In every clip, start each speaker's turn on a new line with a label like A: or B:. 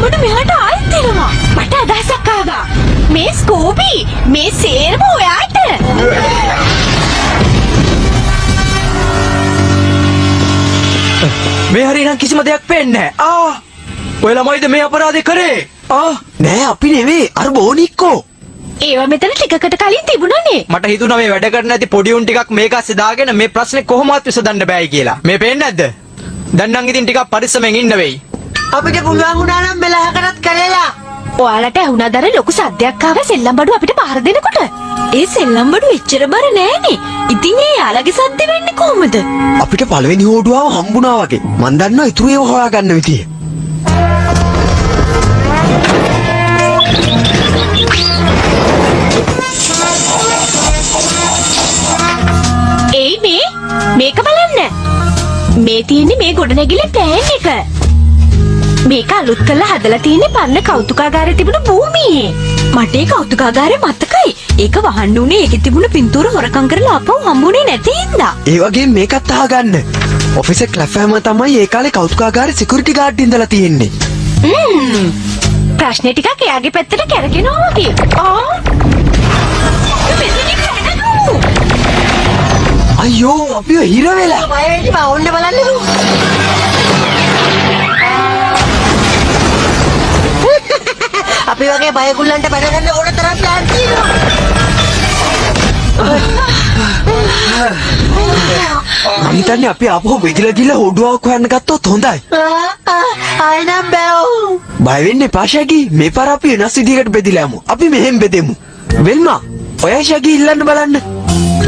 A: එතකොට මෙහාට ආයෙත් එනවා. මට අදහසක් ආවා. මේ ස්කෝබි මේ සේරම ඔයාට.
B: මේ හරිනම් කිසිම දෙයක් පේන්නේ නැහැ. ඔය ළමයිද මේ අපරාධේ කරේ?
C: නෑ අපි නෙවෙයි අර බෝනික්කෝ.
A: ඒවා මෙතන ටිකකට කලින් තිබුණනේ.
B: මට හිතුණා මේ වැඩ කරන්න ඇති පොඩි උන් ටිකක් මේක ඇස්සේ දාගෙන මේ ප්‍රශ්නේ කොහොමවත් විසඳන්න බෑයි කියලා. මේ පේන්නේ නැද්ද? දැන් නම් ඉතින් ටිකක් පරිස්සමෙන් ඉන්න වෙයි.
C: අපිට පුළුවන් වුණා නම් මෙලහකටත් කරලා.
A: ඔයාලට ඇහුණාද අර ලොකු සද්දයක් ආව සෙල්ලම් බඩු අපිට පහර දෙනකොට? ඒ සෙල්ලම් බඩු එච්චර බර නෑනේ. ඉතින් ඒ යාළගේ සද්ද වෙන්නේ කොහොමද?
C: අපිට පළවෙනි හෝඩුවාව හම්බුණා වගේ. මන් දන්නවා ඉතුරු ඒවා හොයාගන්න විදිය.
A: ඒයි මේක බලන්න. මේ තියෙන්නේ මේ ගොඩනැගිලි ප්ලෑන් එක. මේක අලුත් කරලා හදලා තියෙන්නේ පරණ කෞතුකාගාරයේ තිබුණු භූමියේ. මට ඒ කෞතුකාගාරය මතකයි. ඒක වහන්න උනේ ඒකේ තිබුණු පින්තූර හොරකම් කරලා අපව හම්බුනේ නැති හින්දා.
C: ඒ වගේම මේකත් අහගන්න. ඔෆිසර් ක්ලැෆ්හෑම තමයි ඒ කාලේ කෞතුකාගාරේ සිකියුරිටි ගාඩ් ඉඳලා තියෙන්නේ.
A: ප්‍රශ්නේ ටිකක් එයාගේ පැත්තට කැරගෙනවා වගේ.
C: අයියෝ අපිව හිර වෙලා.
D: බය වෙන්න බා ඔන්න බලන්නකෝ. අපි වගේ බයගුල්ලන්ට බඩ ගන්න ඕන තරම් ප්ලෑන් තියෙනවා.
C: මම හිතන්නේ අපි ආපහු වෙදිලා ගිහලා හොඩුවාවක් හොයන්න ගත්තොත් හොඳයි.
D: ආයි නම් බෑ.
C: බය වෙන්න එපා ෂැගි. මේ පාර අපි වෙනස් විදිහකට බෙදිලා යමු. අපි මෙහෙම බෙදෙමු. වෙල්මා ඔයා ෂැගි ඉල්ලන්න බලන්න.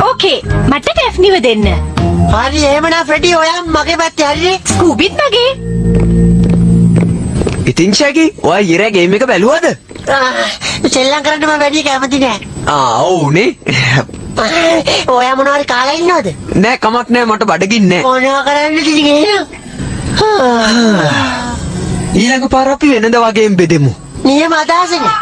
A: ඕකේ මට ඩැෆ්නිව දෙන්න.
D: හරි එහෙමනම් ෆ්‍රෙඩි ඔයා මගේ පැත්තේ හරිනේ.
A: ස්කූබිත් මගේ.
C: ඉතින් ෂැගි ඔයා ඊරා ගේම් එක බැලුවද?
D: සෙල්ලම් කරන්න මම වැඩි කැමති නෑ.
C: ඔව්නේ.
D: ඔයා මොනවාරි කාලා ඉන්නවද?
C: නෑ කමක් නෑ මට බඩගින්නේ නෑ.
D: මොනවා කරන්නද ඉතින්
C: ඊළඟ පාර අපි වෙනද වගේම බෙදෙමු.
D: නියම අදහසනේ.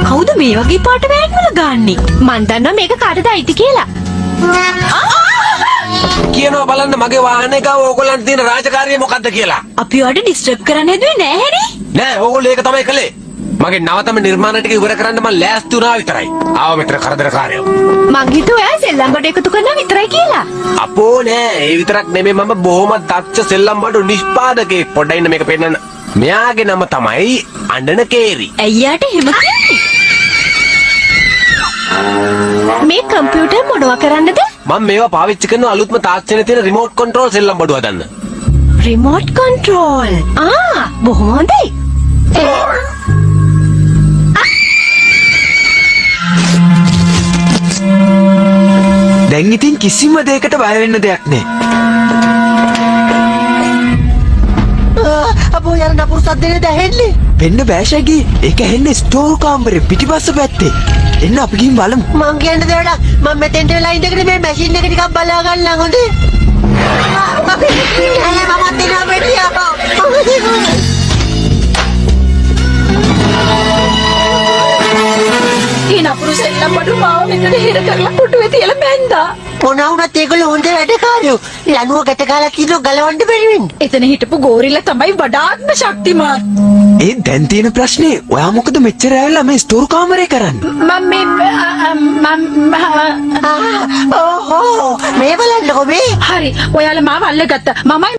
A: කවුද මේ වගේ පාට වෑන් වල ගන්නේ? මන් දන්නවා මේක කාටද අයිති කියලා.
E: කියනවා බලන්න මගේ වාහනේ ගාව ඕගොල්ලන්ට තියෙන රාජකාරිය මොකද්ද කියලා.
A: අපි ඔයාලට ඩිස්ටර්බ් කරන්න හැදුවේ නෑ හැනේ.
E: නෑ ඕගොල්ලෝ ඒක තමයි කළේ. මගේ නවතම නිර්මාණ ටික ඉවර කරන්න මම ලෑස්ති වුණා විතරයි. ආව මෙතන කරදරකාරයෝ.
A: මං හිතුවා ඔයා සෙල්ලම් බඩ එකතු කරනවා විතරයි කියලා.
E: අපෝ නෑ ඒ විතරක් නෙමෙයි මම බොහොම දක්ෂ සෙල්ලම් බඩු නිෂ්පාදකයෙක්. පොඩ්ඩක් ඉන්න මේක පෙන්නන්න. මෙයාගේ නම තමයි අඬන කේරි.
A: ඇයියාට එහෙම කියන්නේ? මේ කම්පියුටර් මොනවා කරන්නද?
E: මම මේවා පාවිච්චි කරන අලුත්ම තාක්ෂණයේ තියෙන රිමෝට් කන්ට්‍රෝල් සෙල්ලම් බඩු හදන්න.
A: Remote control. බොහොම හොඳයි.
C: දැන් ඉතින් කිසිම දෙයකට බය වෙන්න දෙයක් නෑ.
D: අපෝ යන නපුරු සද්දනේ දැහෙන්නේ.
C: වෙන්න බෑ ෂැගි. ඒක ඇහෙන්නේ ස්ටෝර් කාමරේ පිටිපස්ස පැත්තේ. එන්න අපි ගිහින් බලමු.
D: මං කියන්න දෙවඩ මම මෙතෙන්ට වෙලා ඉඳගෙන මේ මැෂින් එක ටිකක් බලා ගන්න හොඳේ. මමත් දෙනවා බෙඩියා.
A: ඒ නපුරු සෙල්ලම් බඩු මාව මෙතන හිර කරලා පුටුවේ තියලා බැන්දා.
D: මොනවා වුණත් ඒගොල්ලෝ හොඳ වැඩකාරයෝ. ලනුව ගැට ගාලා කිනෝ ගලවන්න බැරි වෙන්නේ.
A: එතන හිටපු ගෝරිල්ලා තමයි වඩාත්ම ශක්තිමාන්.
C: ඒ දැන් තියෙන ප්‍රශ්නේ ඔයා මොකද මෙච්චර ඇවිල්ලා මේ ස්ටෝර් කාමරේ කරන්නේ?
D: ඕහෝ මේ බලන්නකෝ මේ.
A: හරි ඔයාලා මාව අල්ලගත්තා. මමයි